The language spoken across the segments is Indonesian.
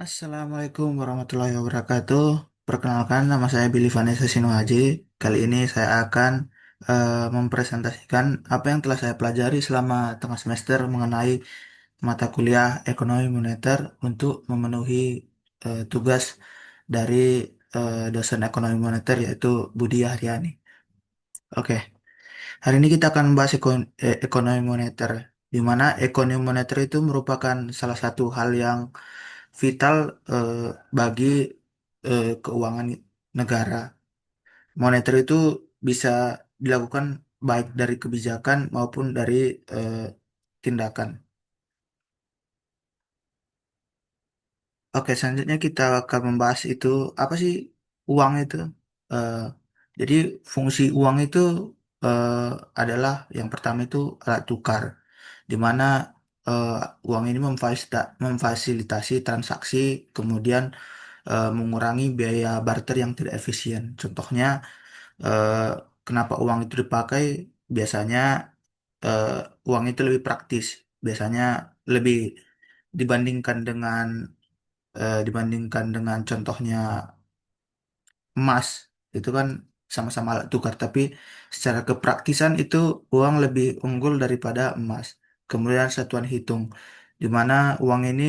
Assalamualaikum warahmatullahi wabarakatuh. Perkenalkan, nama saya Billy Vanessa Sinuhaji. Kali ini saya akan mempresentasikan apa yang telah saya pelajari selama tengah semester mengenai mata kuliah ekonomi moneter untuk memenuhi tugas dari dosen ekonomi moneter yaitu Budi Haryani. Oke, hari ini kita akan membahas ekonomi moneter, di mana ekonomi moneter itu merupakan salah satu hal yang vital eh, bagi keuangan negara. Moneter itu bisa dilakukan baik dari kebijakan maupun dari eh, tindakan. Oke, selanjutnya kita akan membahas itu apa sih uang itu. Eh, jadi fungsi uang itu eh, adalah yang pertama itu alat tukar, di mana eh, uang ini memfasilitasi transaksi, kemudian mengurangi biaya barter yang tidak efisien. Contohnya, eh, kenapa uang itu dipakai? Biasanya eh, uang itu lebih praktis. Biasanya lebih dibandingkan dengan contohnya emas, itu kan sama-sama alat tukar, tapi secara kepraktisan itu uang lebih unggul daripada emas. Kemudian satuan hitung, di mana uang ini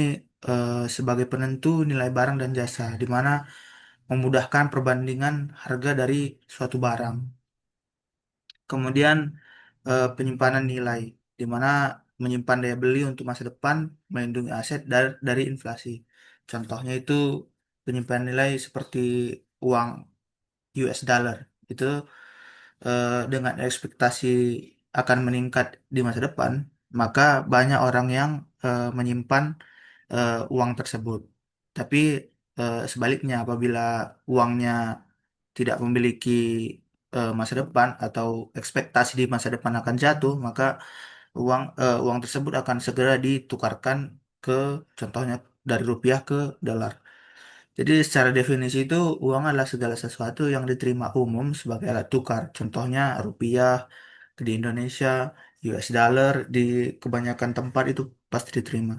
sebagai penentu nilai barang dan jasa, di mana memudahkan perbandingan harga dari suatu barang. Kemudian penyimpanan nilai, di mana menyimpan daya beli untuk masa depan, melindungi aset dari inflasi. Contohnya itu penyimpanan nilai seperti uang US dollar itu dengan ekspektasi akan meningkat di masa depan, maka banyak orang yang menyimpan uang tersebut. Tapi sebaliknya, apabila uangnya tidak memiliki masa depan atau ekspektasi di masa depan akan jatuh, maka uang tersebut akan segera ditukarkan ke, contohnya, dari rupiah ke dolar. Jadi secara definisi itu uang adalah segala sesuatu yang diterima umum sebagai alat tukar. Contohnya rupiah di Indonesia, US dollar di kebanyakan tempat itu pasti diterima.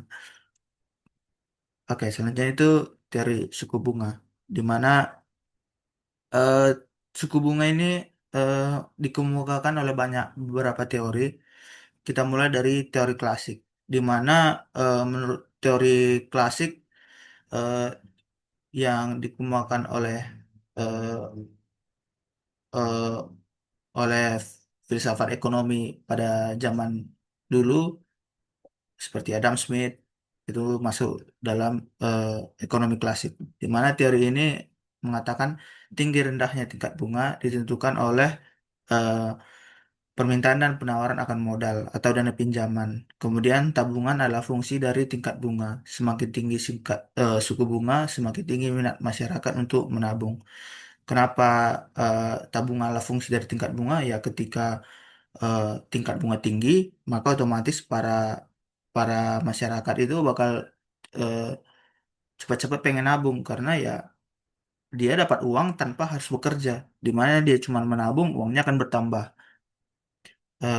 Oke, selanjutnya itu teori suku bunga, di mana eh, suku bunga ini eh, dikemukakan oleh beberapa teori. Kita mulai dari teori klasik, di mana menurut teori klasik eh, yang dikemukakan eh, eh, oleh filsafat ekonomi pada zaman dulu seperti Adam Smith, itu masuk dalam eh, ekonomi klasik, di mana teori ini mengatakan tinggi rendahnya tingkat bunga ditentukan oleh eh, permintaan dan penawaran akan modal atau dana pinjaman. Kemudian tabungan adalah fungsi dari tingkat bunga. Semakin tinggi suku bunga, semakin tinggi minat masyarakat untuk menabung. Kenapa eh, tabungan adalah fungsi dari tingkat bunga? Ya, ketika eh, tingkat bunga tinggi, maka otomatis para para masyarakat itu bakal eh, cepat-cepat pengen nabung, karena ya dia dapat uang tanpa harus bekerja, di mana dia cuma menabung, uangnya akan bertambah.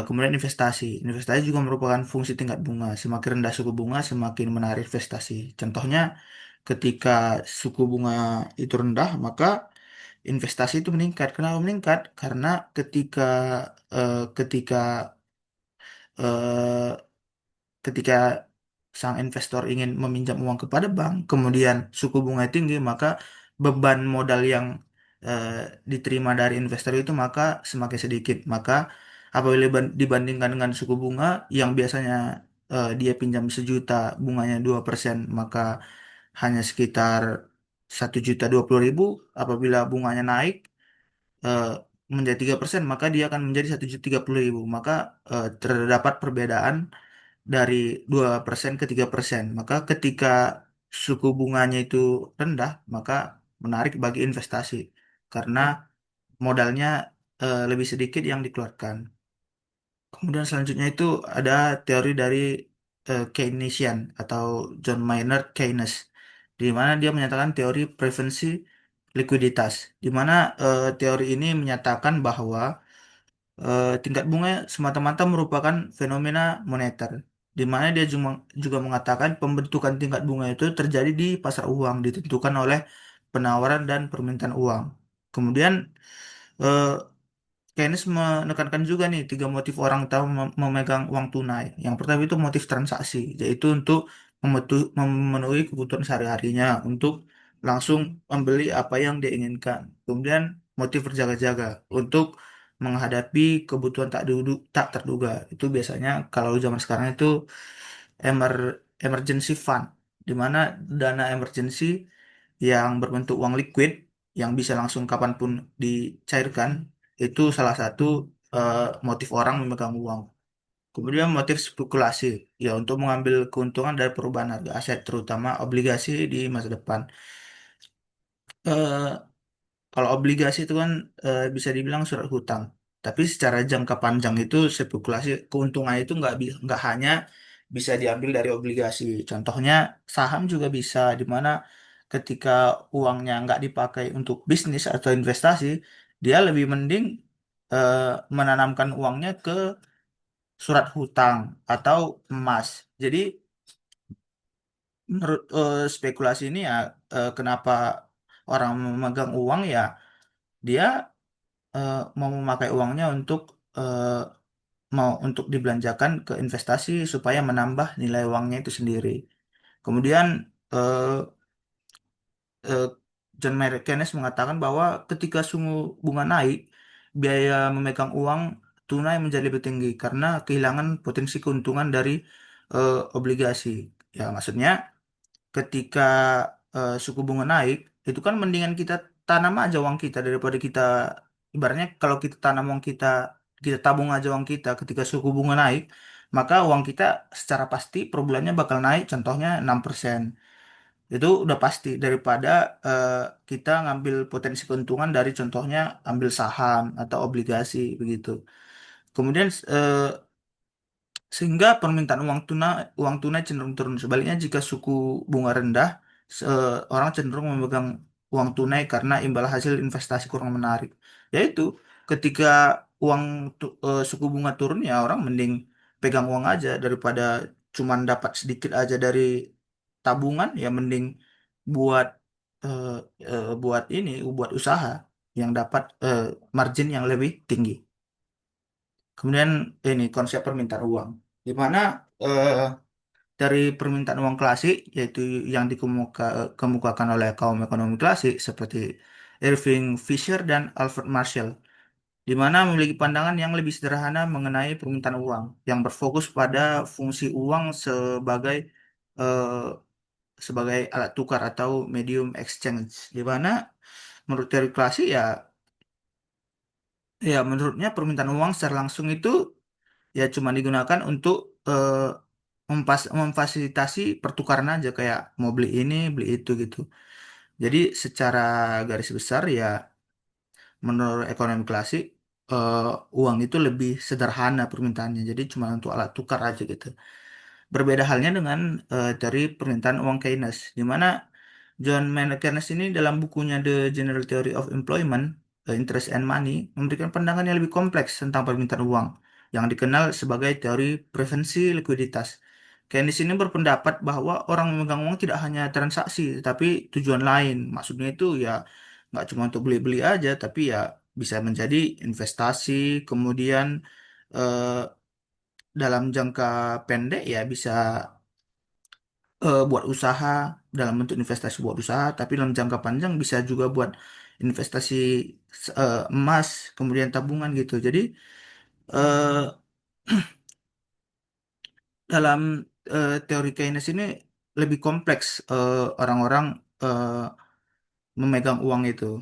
Kemudian investasi. Investasi juga merupakan fungsi tingkat bunga. Semakin rendah suku bunga, semakin menarik investasi. Contohnya, ketika suku bunga itu rendah, maka investasi itu meningkat. Kenapa meningkat? Karena ketika ketika eh, ketika sang investor ingin meminjam uang kepada bank, kemudian suku bunga tinggi, maka beban modal yang eh, diterima dari investor itu maka semakin sedikit. Maka apabila dibandingkan dengan suku bunga yang biasanya dia pinjam 1 juta, bunganya 2%, maka hanya sekitar 1.020.000. Apabila bunganya naik eh, menjadi 3%, maka dia akan menjadi 1.030.000. Maka terdapat perbedaan dari 2% ke 3%. Maka ketika suku bunganya itu rendah, maka menarik bagi investasi karena modalnya lebih sedikit yang dikeluarkan. Kemudian selanjutnya itu ada teori dari Keynesian atau John Maynard Keynes, di mana dia menyatakan teori preferensi likuiditas, di mana teori ini menyatakan bahwa tingkat bunga semata-mata merupakan fenomena moneter. di mana dia juga mengatakan pembentukan tingkat bunga itu terjadi di pasar uang, ditentukan oleh penawaran dan permintaan uang. Kemudian eh, Keynes menekankan juga nih tiga motif orang tahu memegang uang tunai. Yang pertama itu motif transaksi, yaitu untuk memenuhi kebutuhan sehari-harinya, untuk langsung membeli apa yang dia inginkan. Kemudian motif berjaga-jaga untuk menghadapi kebutuhan tak terduga. Itu biasanya kalau zaman sekarang itu emergency fund, di mana dana emergency yang berbentuk uang liquid yang bisa langsung kapanpun dicairkan itu salah satu eh, motif orang memegang uang. Kemudian motif spekulasi, ya untuk mengambil keuntungan dari perubahan harga aset, terutama obligasi di masa depan. Eh, Kalau obligasi itu kan bisa dibilang surat hutang. Tapi secara jangka panjang itu spekulasi keuntungan itu nggak hanya bisa diambil dari obligasi. Contohnya saham juga bisa, di mana ketika uangnya nggak dipakai untuk bisnis atau investasi, dia lebih mending eh, menanamkan uangnya ke surat hutang atau emas. Jadi menurut spekulasi ini ya, kenapa orang memegang uang ya, dia mau memakai uangnya untuk eh, mau untuk dibelanjakan ke investasi supaya menambah nilai uangnya itu sendiri. Kemudian eh, eh, John Maynard Keynes mengatakan bahwa ketika suku bunga naik, biaya memegang uang tunai menjadi lebih tinggi karena kehilangan potensi keuntungan dari obligasi. Ya, maksudnya ketika suku bunga naik, itu kan mendingan kita tanam aja uang kita daripada kita, ibaratnya kalau kita tanam uang kita, kita tabung aja uang kita ketika suku bunga naik, maka uang kita secara pasti per bulannya bakal naik, contohnya 6%. Itu udah pasti daripada eh, kita ngambil potensi keuntungan dari contohnya ambil saham atau obligasi begitu. Kemudian sehingga permintaan uang tunai cenderung turun. Sebaliknya, jika suku bunga rendah, orang cenderung memegang uang tunai karena imbal hasil investasi kurang menarik. Yaitu ketika suku bunga turun, ya orang mending pegang uang aja daripada cuman dapat sedikit aja dari tabungan, ya mending buat eh, buat usaha yang dapat margin yang lebih tinggi. Kemudian ini konsep permintaan uang, di mana eh, dari permintaan uang klasik, yaitu yang dikemukakan oleh kaum ekonomi klasik seperti Irving Fisher dan Alfred Marshall, di mana memiliki pandangan yang lebih sederhana mengenai permintaan uang, yang berfokus pada fungsi uang eh, sebagai alat tukar atau medium exchange, di mana menurut teori klasik ya, menurutnya permintaan uang secara langsung itu ya cuma digunakan untuk memfasilitasi pertukaran aja, kayak mau beli ini beli itu gitu. Jadi secara garis besar ya, menurut ekonomi klasik, eh, uang itu lebih sederhana permintaannya, jadi cuma untuk alat tukar aja gitu. Berbeda halnya dengan dari permintaan uang Keynes, di mana John Maynard Keynes ini dalam bukunya The General Theory of Employment, Interest and Money, memberikan pandangan yang lebih kompleks tentang permintaan uang, yang dikenal sebagai teori prevensi likuiditas. Keynes ini berpendapat bahwa orang memegang uang tidak hanya transaksi, tapi tujuan lain. Maksudnya itu ya nggak cuma untuk beli-beli aja, tapi ya bisa menjadi investasi, kemudian eh, dalam jangka pendek ya bisa buat usaha dalam bentuk investasi buat usaha, tapi dalam jangka panjang bisa juga buat investasi emas, kemudian tabungan gitu. Jadi eh, dalam teori Keynes ini lebih kompleks orang-orang eh, memegang uang itu,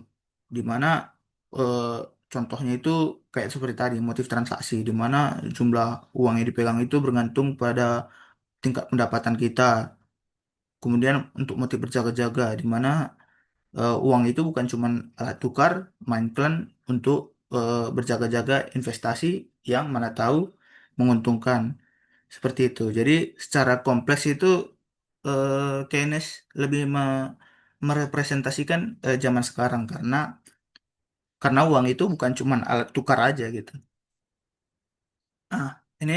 di mana eh, contohnya itu kayak seperti tadi motif transaksi, di mana jumlah uang yang dipegang itu bergantung pada tingkat pendapatan kita. Kemudian untuk motif berjaga-jaga, di mana uang itu bukan cuma alat tukar, melainkan untuk berjaga-jaga investasi yang mana tahu menguntungkan. Seperti itu. Jadi secara kompleks itu Keynes lebih merepresentasikan zaman sekarang, karena uang itu bukan cuma alat tukar aja gitu. Ah, ini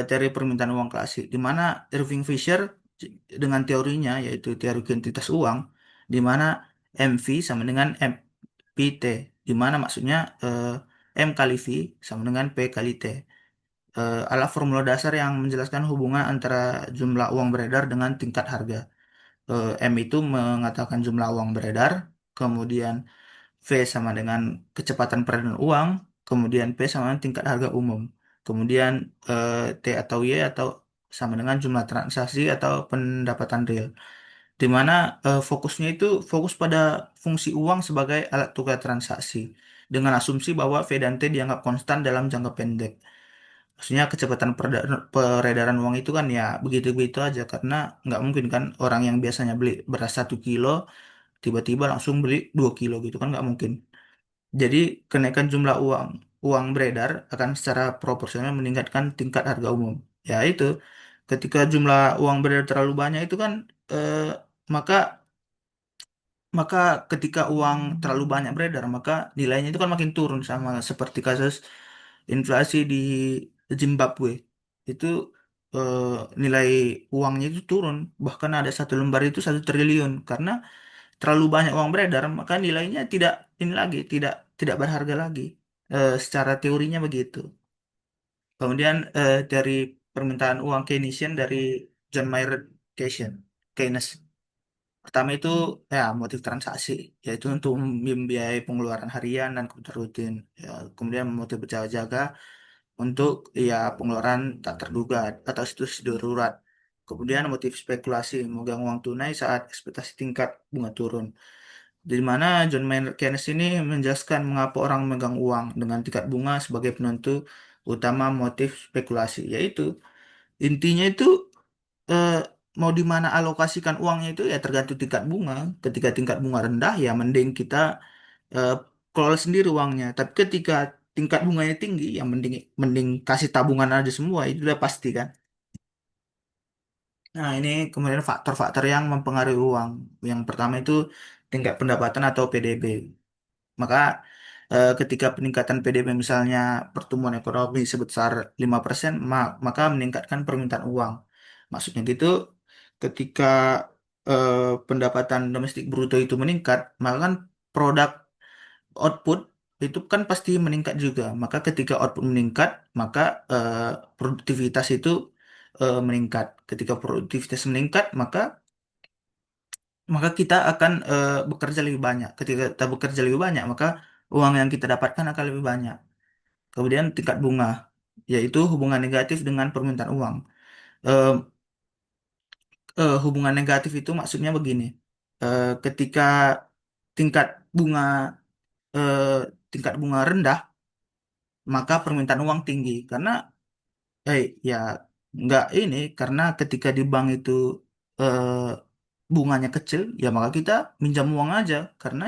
teori permintaan uang klasik, di mana Irving Fisher dengan teorinya yaitu teori kuantitas uang, di mana MV sama dengan MPT, di mana maksudnya M kali V sama dengan P kali T. Adalah formula dasar yang menjelaskan hubungan antara jumlah uang beredar dengan tingkat harga. M itu mengatakan jumlah uang beredar, kemudian V sama dengan kecepatan peredaran uang, kemudian P sama dengan tingkat harga umum, kemudian T atau Y atau sama dengan jumlah transaksi atau pendapatan real, di mana fokusnya itu fokus pada fungsi uang sebagai alat tukar transaksi, dengan asumsi bahwa V dan T dianggap konstan dalam jangka pendek. Maksudnya kecepatan peredaran uang itu kan ya begitu-begitu aja, karena nggak mungkin kan orang yang biasanya beli beras 1 kilo tiba-tiba langsung beli 2 kilo gitu kan nggak mungkin. Jadi kenaikan jumlah uang uang beredar akan secara proporsional meningkatkan tingkat harga umum. Ya itu, ketika jumlah uang beredar terlalu banyak itu kan eh, maka maka ketika uang terlalu banyak beredar maka nilainya itu kan makin turun, sama seperti kasus inflasi di Zimbabwe. Itu eh, nilai uangnya itu turun, bahkan ada satu lembar itu 1 triliun karena terlalu banyak uang beredar, maka nilainya tidak ini lagi, tidak tidak berharga lagi. Secara teorinya begitu. Kemudian dari permintaan uang Keynesian dari John Maynard Keynes. Pertama itu ya motif transaksi, yaitu untuk membiayai pengeluaran harian dan kebutuhan rutin. Ya, kemudian motif berjaga-jaga untuk ya pengeluaran tak terduga atau situasi darurat. Kemudian motif spekulasi, memegang uang tunai saat ekspektasi tingkat bunga turun. Di mana John Maynard Keynes ini menjelaskan mengapa orang memegang uang dengan tingkat bunga sebagai penentu utama motif spekulasi, yaitu intinya itu eh, mau di mana alokasikan uangnya itu ya tergantung tingkat bunga. Ketika tingkat bunga rendah ya mending kita eh, kelola sendiri uangnya. Tapi ketika tingkat bunganya tinggi ya mending mending kasih tabungan aja semua, itu udah pasti kan. Nah, ini kemudian faktor-faktor yang mempengaruhi uang. Yang pertama itu tingkat pendapatan atau PDB. Maka ketika peningkatan PDB misalnya pertumbuhan ekonomi sebesar 5%, maka meningkatkan permintaan uang. Maksudnya gitu, ketika eh, pendapatan domestik bruto itu meningkat, maka kan produk output itu kan pasti meningkat juga. Maka ketika output meningkat, maka eh, produktivitas itu meningkat. Ketika produktivitas meningkat, maka kita akan bekerja lebih banyak. Ketika kita bekerja lebih banyak, maka uang yang kita dapatkan akan lebih banyak. Kemudian tingkat bunga, yaitu hubungan negatif dengan permintaan uang. Eh, Hubungan negatif itu maksudnya begini. Ketika tingkat bunga eh, tingkat bunga rendah, maka permintaan uang tinggi. Karena ya nggak ini, karena ketika di bank itu eh, bunganya kecil, ya maka kita minjam uang aja. Karena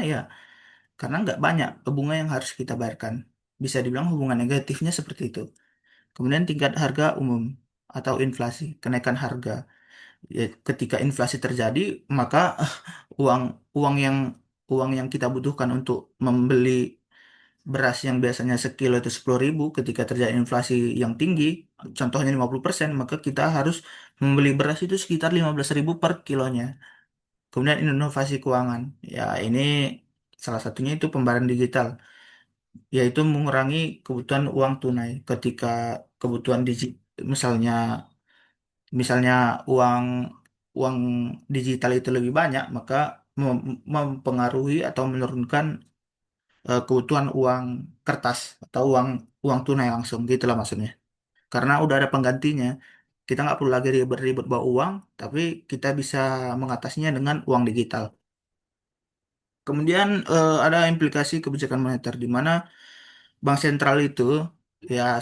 nggak banyak bunga yang harus kita bayarkan. Bisa dibilang hubungan negatifnya seperti itu. Kemudian tingkat harga umum atau inflasi, kenaikan harga. Ya, ketika inflasi terjadi, maka uang uang yang uang yang kita butuhkan untuk membeli beras yang biasanya sekilo itu 10.000, ketika terjadi inflasi yang tinggi, contohnya 50%, maka kita harus membeli beras itu sekitar 15.000 per kilonya. Kemudian inovasi keuangan, ya ini salah satunya itu pembayaran digital, yaitu mengurangi kebutuhan uang tunai. Ketika kebutuhan misalnya misalnya uang uang digital itu lebih banyak, maka mempengaruhi atau menurunkan kebutuhan uang kertas atau uang uang tunai langsung, gitulah maksudnya. Karena udah ada penggantinya, kita nggak perlu lagi ribet-ribet bawa uang, tapi kita bisa mengatasinya dengan uang digital. Kemudian ada implikasi kebijakan moneter, di mana bank sentral itu ya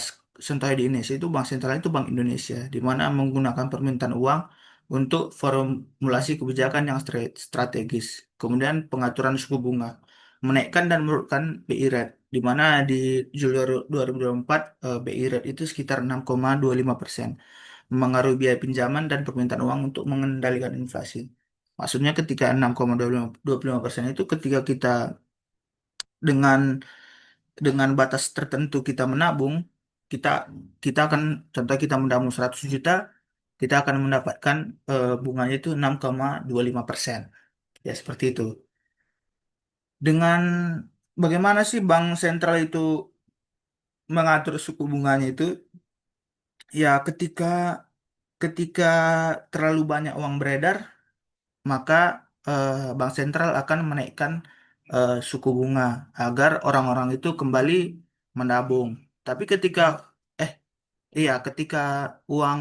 contohnya di Indonesia itu bank sentral itu Bank Indonesia, di mana menggunakan permintaan uang untuk formulasi kebijakan yang strategis. Kemudian pengaturan suku bunga, menaikkan dan menurunkan BI rate, di mana di Juli 2024 BI rate itu sekitar 6,25%, mengaruhi biaya pinjaman dan permintaan uang untuk mengendalikan inflasi. Maksudnya ketika 6,25% itu ketika kita dengan batas tertentu kita menabung, kita kita akan contoh kita menabung 100 juta, kita akan mendapatkan bunganya itu 6,25%. Ya seperti itu. Dengan bagaimana sih bank sentral itu mengatur suku bunganya itu? Ya ketika terlalu banyak uang beredar, maka bank sentral akan menaikkan suku bunga agar orang-orang itu kembali menabung. Tapi eh ketika uang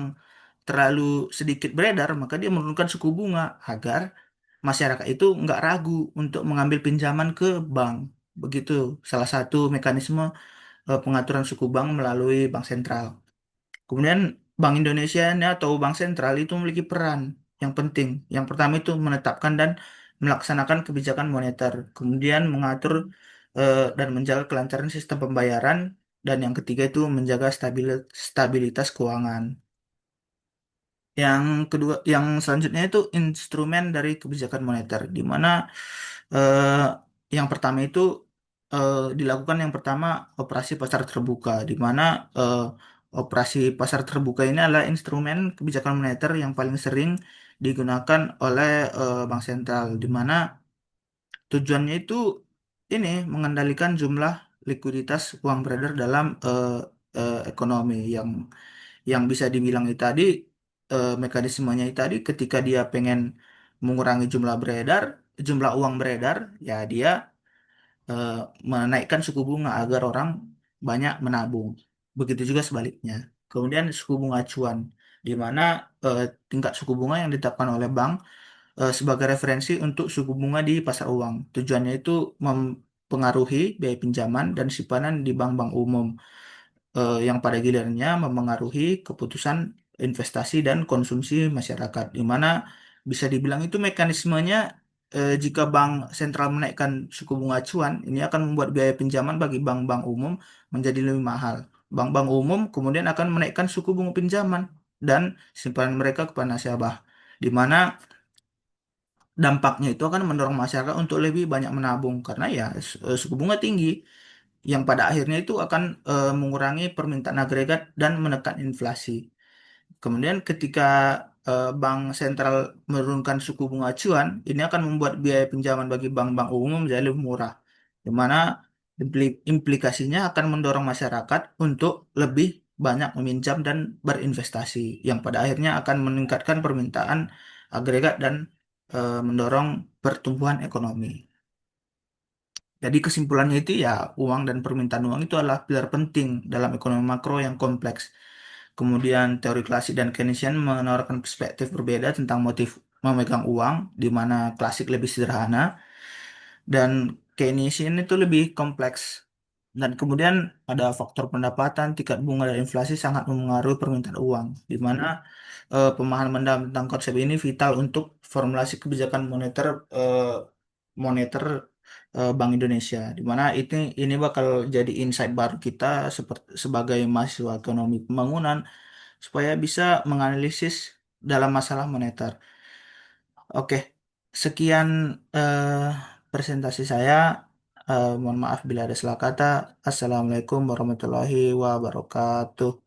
terlalu sedikit beredar, maka dia menurunkan suku bunga agar masyarakat itu nggak ragu untuk mengambil pinjaman ke bank. Begitu salah satu mekanisme pengaturan suku bank melalui bank sentral. Kemudian Bank Indonesia ini atau Bank Sentral itu memiliki peran yang penting. Yang pertama itu menetapkan dan melaksanakan kebijakan moneter, kemudian mengatur dan menjaga kelancaran sistem pembayaran, dan yang ketiga itu menjaga stabilitas keuangan. Yang kedua, yang selanjutnya itu instrumen dari kebijakan moneter, di mana eh, yang pertama itu dilakukan yang pertama operasi pasar terbuka, di mana eh, operasi pasar terbuka ini adalah instrumen kebijakan moneter yang paling sering digunakan oleh bank sentral, di mana tujuannya itu ini mengendalikan jumlah likuiditas uang beredar dalam ekonomi yang bisa dibilang itu tadi mekanismenya itu tadi ketika dia pengen mengurangi jumlah uang beredar, ya dia eh, menaikkan suku bunga agar orang banyak menabung. Begitu juga sebaliknya. Kemudian suku bunga acuan, di mana eh, tingkat suku bunga yang ditetapkan oleh bank sebagai referensi untuk suku bunga di pasar uang. Tujuannya itu mempengaruhi biaya pinjaman dan simpanan di bank-bank umum yang pada gilirannya memengaruhi keputusan investasi dan konsumsi masyarakat, di mana bisa dibilang itu mekanismenya jika bank sentral menaikkan suku bunga acuan, ini akan membuat biaya pinjaman bagi bank-bank umum menjadi lebih mahal. Bank-bank umum kemudian akan menaikkan suku bunga pinjaman dan simpanan mereka kepada nasabah, di mana dampaknya itu akan mendorong masyarakat untuk lebih banyak menabung karena ya suku bunga tinggi yang pada akhirnya itu akan mengurangi permintaan agregat dan menekan inflasi. Kemudian ketika bank sentral menurunkan suku bunga acuan, ini akan membuat biaya pinjaman bagi bank-bank umum menjadi lebih murah, di mana implikasinya akan mendorong masyarakat untuk lebih banyak meminjam dan berinvestasi, yang pada akhirnya akan meningkatkan permintaan agregat dan mendorong pertumbuhan ekonomi. Jadi kesimpulannya itu ya uang dan permintaan uang itu adalah pilar penting dalam ekonomi makro yang kompleks. Kemudian teori klasik dan Keynesian menawarkan perspektif berbeda tentang motif memegang uang, di mana klasik lebih sederhana dan Keynesian itu lebih kompleks. Dan kemudian ada faktor pendapatan, tingkat bunga dan inflasi sangat memengaruhi permintaan uang, di mana pemahaman mendalam tentang konsep ini vital untuk formulasi kebijakan moneter Bank Indonesia, di mana ini bakal jadi insight baru kita sebagai mahasiswa ekonomi pembangunan supaya bisa menganalisis dalam masalah moneter. Oke, sekian eh, presentasi saya. Mohon maaf bila ada salah kata. Assalamualaikum warahmatullahi wabarakatuh.